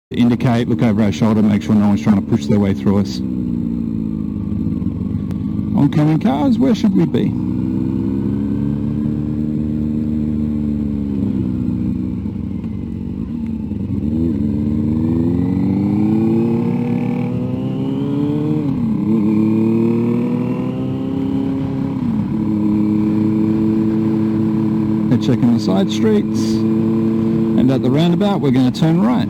Indicate, look over our shoulder, make sure no one's trying to push their way through us. Oncoming cars, where should we be? They're checking the side streets, and at the roundabout we're going to turn right.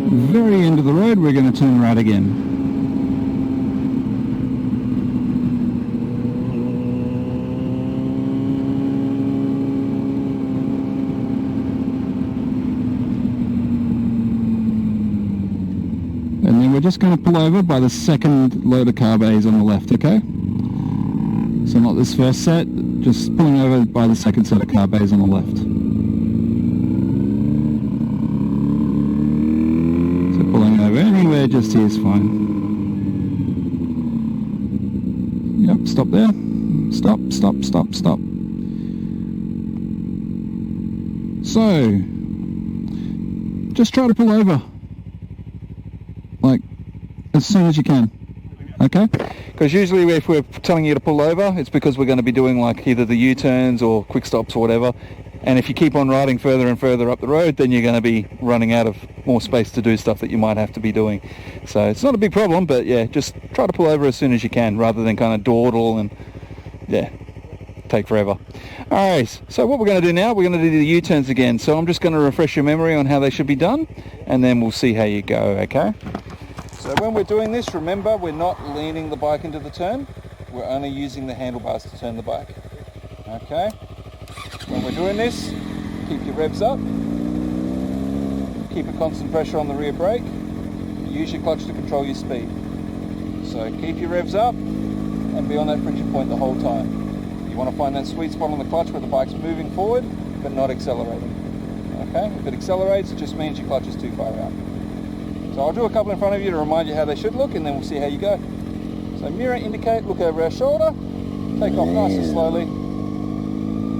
Very end of the road, we're going to turn right again. And then we're just going to pull over by the second load of car bays on the left, okay? So not this first set, just pulling over by the second set of car bays on the left. Pulling over anywhere just here is fine. Yep, stop there. Stop, stop, stop, stop. So, just try to pull over. Like, as soon as you can. Okay? Because usually if we're telling you to pull over, it's because we're going to be doing like either the U-turns or quick stops or whatever. And if you keep on riding further and further up the road, then you're going to be running out of more space to do stuff that you might have to be doing. So it's not a big problem, but yeah, just try to pull over as soon as you can rather than kind of dawdle and, yeah, take forever. Alright, so what we're going to do now, we're going to do the U-turns again. So I'm just going to refresh your memory on how they should be done, and then we'll see how you go, okay? So when we're doing this, remember, we're not leaning the bike into the turn. We're only using the handlebars to turn the bike. Okay? When we're doing this, keep your revs up, keep a constant pressure on the rear brake, use your clutch to control your speed. So keep your revs up and be on that friction point the whole time. You want to find that sweet spot on the clutch where the bike's moving forward but not accelerating. Okay, if it accelerates, it just means your clutch is too far out. So I'll do a couple in front of you to remind you how they should look, and then we'll see how you go. So mirror, indicate, look over our shoulder, take off nice and slowly.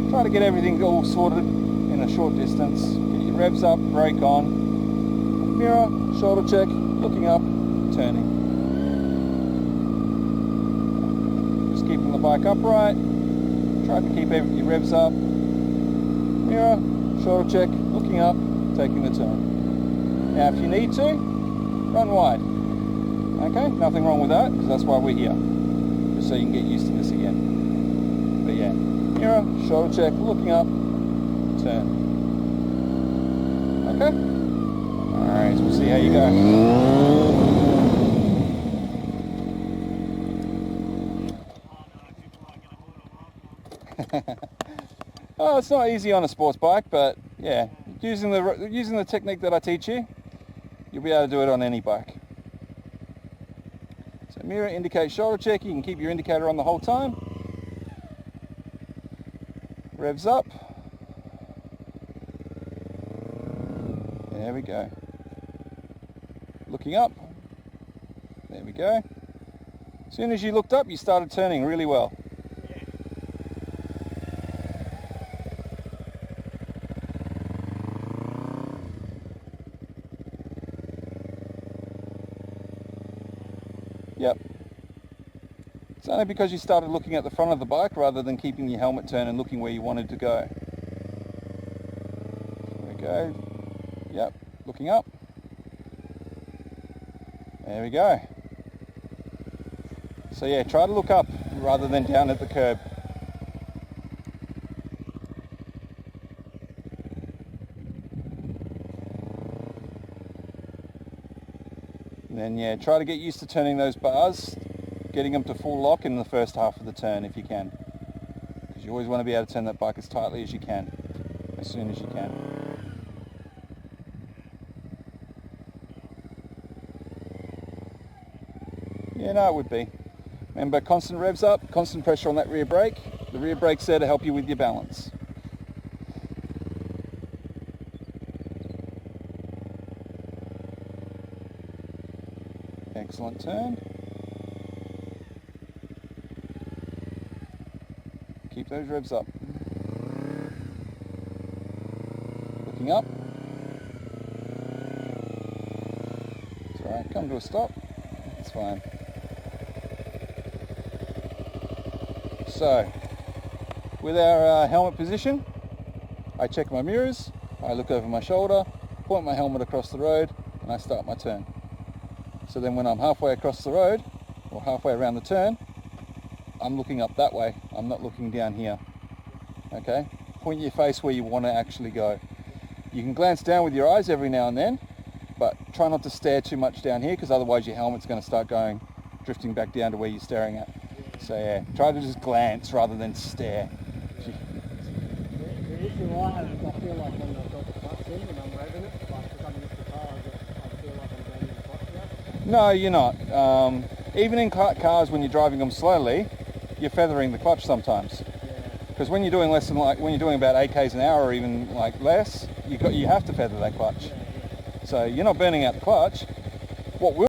Try to get everything all sorted in a short distance. Get your revs up, brake on, mirror, shoulder check, looking up, turning. Just keeping the bike upright. Try to keep your revs up, mirror, shoulder check, looking up, taking the turn. Now if you need to, run wide. Okay, nothing wrong with that, because that's why we're here. Just so you can get used to this again. But yeah. Mirror, shoulder check, looking up, turn. Okay? Alright, so we'll see how you go. Oh, it's not easy on a sports bike, but yeah, using the technique that I teach you, you'll be able to do it on any bike. So mirror, indicate, shoulder check. You can keep your indicator on the whole time. Revs up. There we go. Looking up. There we go. As soon as you looked up, you started turning really well. Yep. It's only because you started looking at the front of the bike rather than keeping your helmet turned and looking where you wanted to go. There we go. Yep, looking up. There we go. So yeah, try to look up rather than down at the curb. And then yeah, try to get used to turning those bars. getting them to full lock in the first half of the turn if you can. Because you always want to be able to turn that bike as tightly as you can, as soon as you can. Yeah, no, it would be. Remember, constant revs up, constant pressure on that rear brake. The rear brake's there to help you with your balance. Excellent turn. Keep those revs up. Looking up. It's alright, come to a stop. It's fine. So, with our helmet position, I check my mirrors, I look over my shoulder, point my helmet across the road, and I start my turn. So then when I'm halfway across the road, or halfway around the turn, I'm looking up that way. I'm not looking down here. Okay? Point your face where you want to actually go. You can glance down with your eyes every now and then, but try not to stare too much down here, because otherwise your helmet's going to start drifting back down to where you're staring at. So yeah, try to just glance rather than stare. The issue I have is I feel like when I've got the clutch in and I'm revving it, like if I'm in the car, I feel like I'm draining the clutch out. No, you're not. Even in cars, when you're driving them slowly, you're feathering the clutch sometimes. Because when you're doing less than when you're doing about 8 k's an hour or even like less, you have to feather that clutch. So you're not burning out the clutch. What will